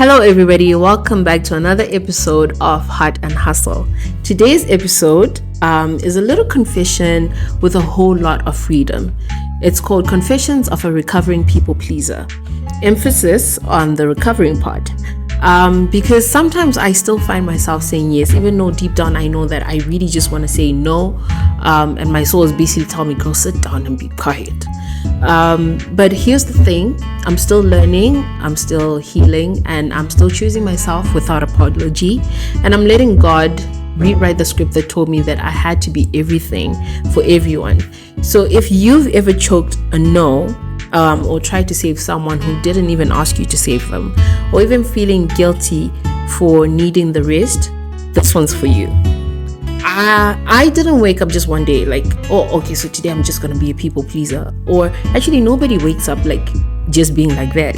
Hello, everybody. Welcome back to another episode of Heart and Hustle. Today's episode is a little confession with a whole lot of freedom. It's called Confessions of a Recovering People Pleaser. Emphasis on the recovering part. Because sometimes I still find myself saying yes, even though deep down I know that I really just want to say no. And my soul is basically telling me, girl, sit down and be quiet. But here's the thing, I'm still learning, I'm still healing, and I'm still choosing myself without apology. And I'm letting God rewrite the script that told me that I had to be everything for everyone. So if you've ever choked a no, or tried to save someone who didn't even ask you to save them, or even feeling guilty for needing the rest, this one's for you. I didn't wake up just one day like, oh, okay, so today I'm just gonna be a people pleaser. Or actually, nobody wakes up like just being like that.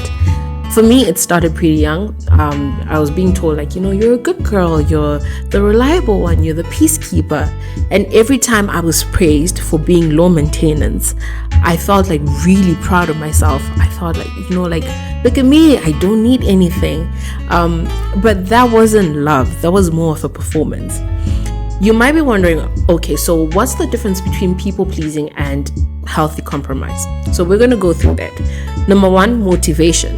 For me, it started pretty young. I was being told like, you're a good girl, you're the reliable one, you're the peacekeeper. And every time I was praised for being low maintenance, I felt like really proud of myself. I thought like, look at me, I don't need anything. But that wasn't love. That was more of a performance. You might be wondering, okay, so what's the difference between people pleasing and healthy compromise? So we're going to go through that. Number one, motivation.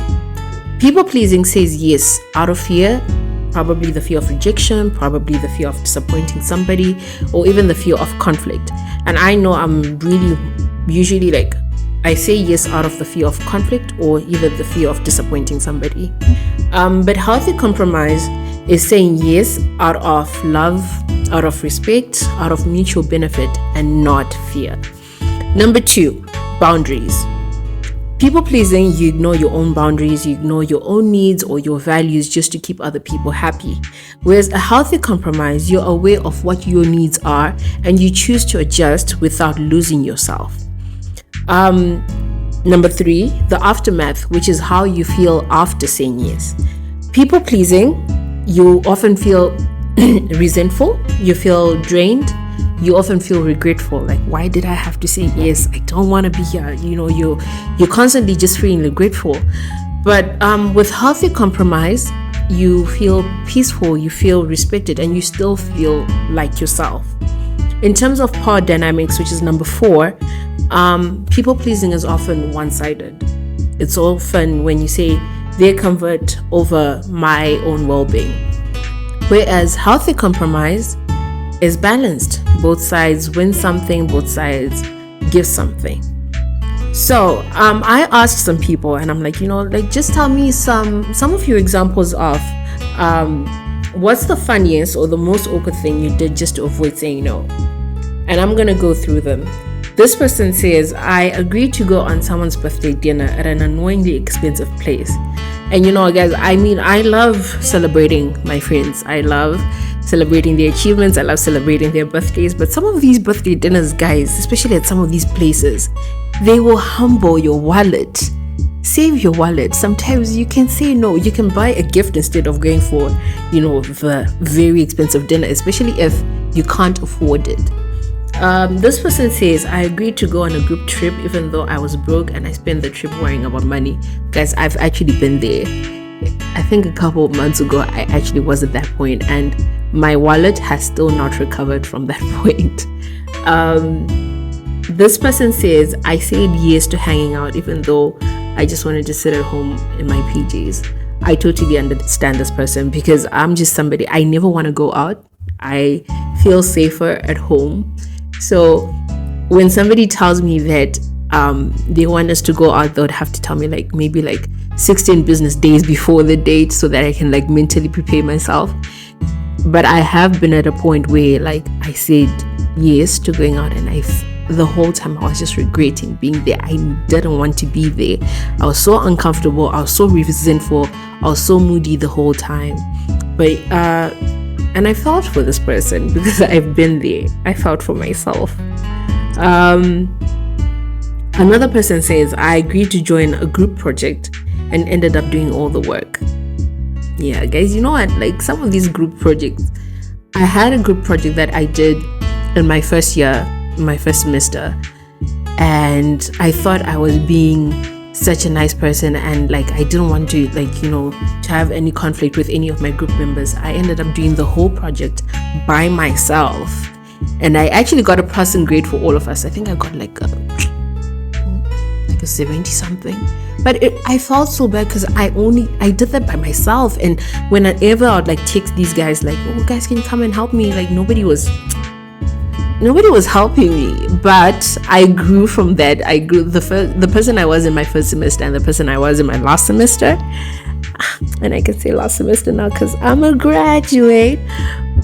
People pleasing says yes out of fear, probably the fear of rejection, probably the fear of disappointing somebody, or even the fear of conflict. And I know I'm really usually like, I say yes out of the fear of conflict or either the fear of disappointing somebody. But healthy compromise is saying yes out of love, out of respect, out of mutual benefit, and not fear. Number two, boundaries. People pleasing, you ignore your own boundaries, you ignore your own needs or your values just to keep other people happy. Whereas a healthy compromise, you're aware of what your needs are and you choose to adjust without losing yourself. Number three, the aftermath, which is how you feel after saying yes. People pleasing, you often feel resentful, you feel drained, you often feel regretful, like, why did I have to say yes? I don't want to be here. You're constantly just feeling regretful. But with healthy compromise, you feel peaceful, you feel respected, and you still feel like yourself. In terms of power dynamics, which is number four, people pleasing is often one-sided. It's often when you say their comfort over my own well-being. Whereas healthy compromise is balanced. Both sides win something, both sides give something. So I asked some people and I'm like, just tell me some of your examples of what's the funniest or the most awkward thing you did just to avoid saying no. And I'm gonna go through them. This person says, I agreed to go on someone's birthday dinner at an annoyingly expensive place. And guys, I love celebrating my friends. I love celebrating their achievements. I love celebrating their birthdays. But some of these birthday dinners, guys, especially at some of these places, they will humble your wallet. Save your wallet. Sometimes you can say no. You can buy a gift instead of going for, the very expensive dinner, especially if you can't afford it. This person says, I agreed to go on a group trip even though I was broke and I spent the trip worrying about money. Guys, I've actually been there. I think a couple of months ago, I actually was at that point and my wallet has still not recovered from that point. This person says, I said yes to hanging out even though I just wanted to sit at home in my PJs. I totally understand this person because I'm just somebody, I never want to go out. I feel safer at home. So when somebody tells me that they want us to go out, they would have to tell me maybe 16 business days before the date so that I can mentally prepare myself. But I have been at a point where I said yes to going out and the whole time I was just regretting being there. I didn't want to be there. I was so uncomfortable. I was so resentful. I was so moody the whole time. But and I felt for this person because I've been there. I felt for myself. Another person says, I agreed to join a group project and ended up doing all the work. Yeah, guys, you know what? Some of these group projects, I had a group project that I did in my first year, my first semester, and I thought I was being such a nice person, and like I didn't want to to have any conflict with any of my group members. I ended up doing the whole project by myself, and I actually got a passing grade for all of us. I think I got like a 70 something, but I felt so bad because I did that by myself. And whenever I would like text these guys like, oh guys, can you come and help me, like nobody was helping me. But I grew from that. I grew. The person I was in my first semester and the person I was in my last semester, and I can say last semester now because I'm a graduate.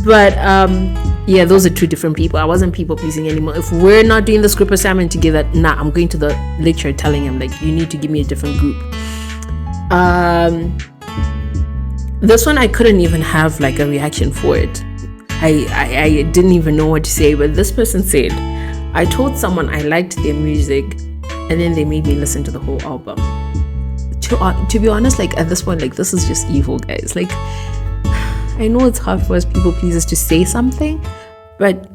But yeah, those are two different people. I wasn't people pleasing anymore. If we're not doing this group assignment together, I'm going to the lecturer telling him like, you need to give me a different group. This one I couldn't even have like a reaction for it. I didn't even know what to say. But this person said, I told someone I liked their music, and then they made me listen to the whole album. To be honest, like at this point, like this is just evil, guys. Like, I know it's hard for us people pleasers to say something, but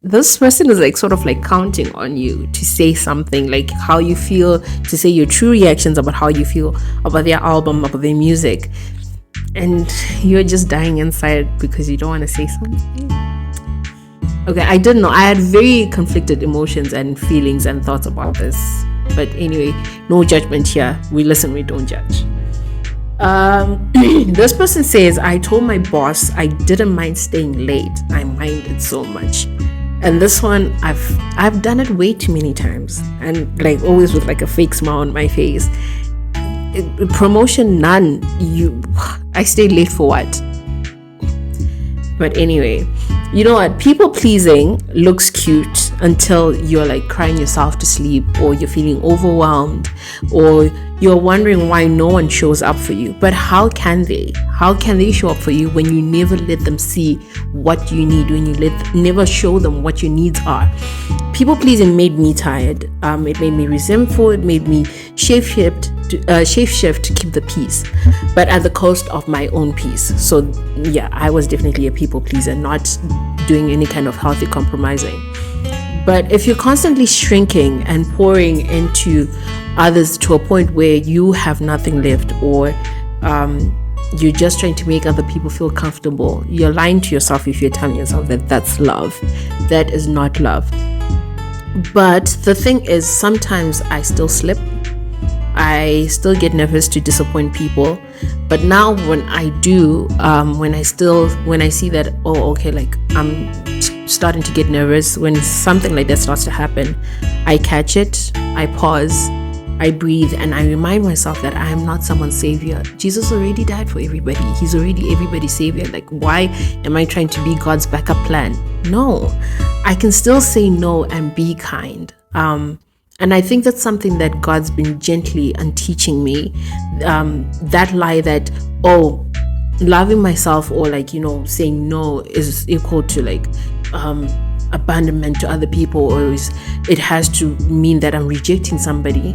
this person is like sort of like counting on you to say something, like how you feel, to say your true reactions about how you feel about their album, about their music, and you're just dying inside because you don't want to say something. Okay, I didn't know. I had very conflicted emotions and feelings and thoughts about this, but anyway, no judgment here. We listen, we don't judge. This person says, I told my boss I didn't mind staying late. I minded so much. And this one, I've done it way too many times, and like always with like a fake smile on my face. Promotion, none. I stayed late for what? But anyway, you know what? People pleasing looks cute until you're like crying yourself to sleep, or you're feeling overwhelmed, or you're wondering why no one shows up for you. But how can they? How can they show up for you when you never let them see what you need, when you never show them what your needs are? People pleasing made me tired. It made me resentful. It made me shape-shift to keep the peace, but at the cost of my own peace. So yeah, I was definitely a people pleaser, not doing any kind of healthy compromising. But if you're constantly shrinking and pouring into others to a point where you have nothing left, or you're just trying to make other people feel comfortable, you're lying to yourself if you're telling yourself that that's love. That is not love. But the thing is, sometimes I still slip. I still get nervous to disappoint people. But now when I do, when I see that, oh, okay, like I'm starting to get nervous, when something like that starts to happen, I catch it, I pause, I breathe, and I remind myself that I am not someone's savior. Jesus already died for everybody. He's already everybody's savior. Like, why am I trying to be God's backup plan? No, I can still say no and be kind. And I think that's something that God's been gently unteaching me. That lie that, oh, loving myself or saying no is equal to abandonment to other people, or it has to mean that I'm rejecting somebody.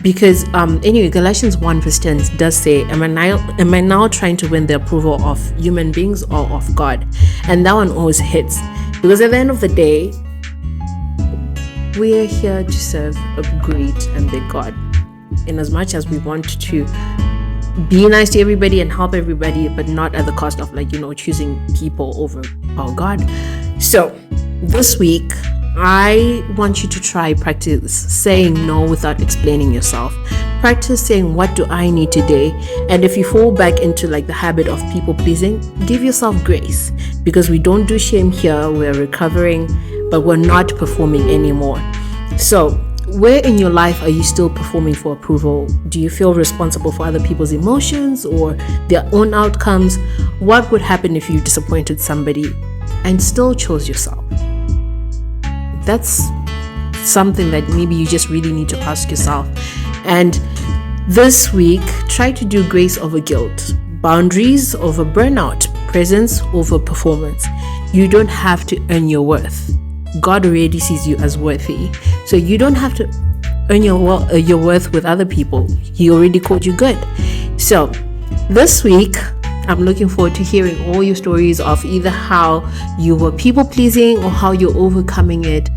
Because anyway, Galatians 1 verse 10 does say, am I now trying to win the approval of human beings or of God? And that one always hits, because at the end of the day, we are here to serve a great and big God. In as much as we want to be nice to everybody and help everybody, but not at the cost of choosing people over our God. So this week, I want you to practice saying no without explaining yourself. Practice saying, what do I need today? And if you fall back into the habit of people pleasing, give yourself grace, because we don't do shame here. We're recovering, but we're not performing anymore. So where in your life are you still performing for approval? Do you feel responsible for other people's emotions or their own outcomes? What would happen if you disappointed somebody and still chose yourself? That's something that maybe you just really need to ask yourself. And this week, try to do grace over guilt, boundaries over burnout, presence over performance. You don't have to earn your worth. God already sees you as worthy. So you don't have to earn your worth with other people. He already called you good. So this week, I'm looking forward to hearing all your stories of either how you were people pleasing or how you're overcoming it.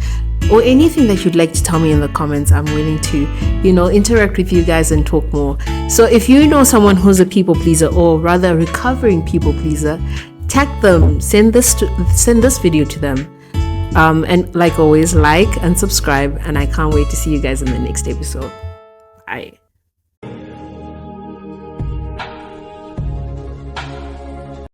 or anything that you'd like to tell me in the comments. I'm willing to, interact with you guys and talk more. So if you know someone who's a people pleaser, or rather a recovering people pleaser, tag them, send this video to them. And like always, like and subscribe, and I can't wait to see you guys in the next episode. Bye.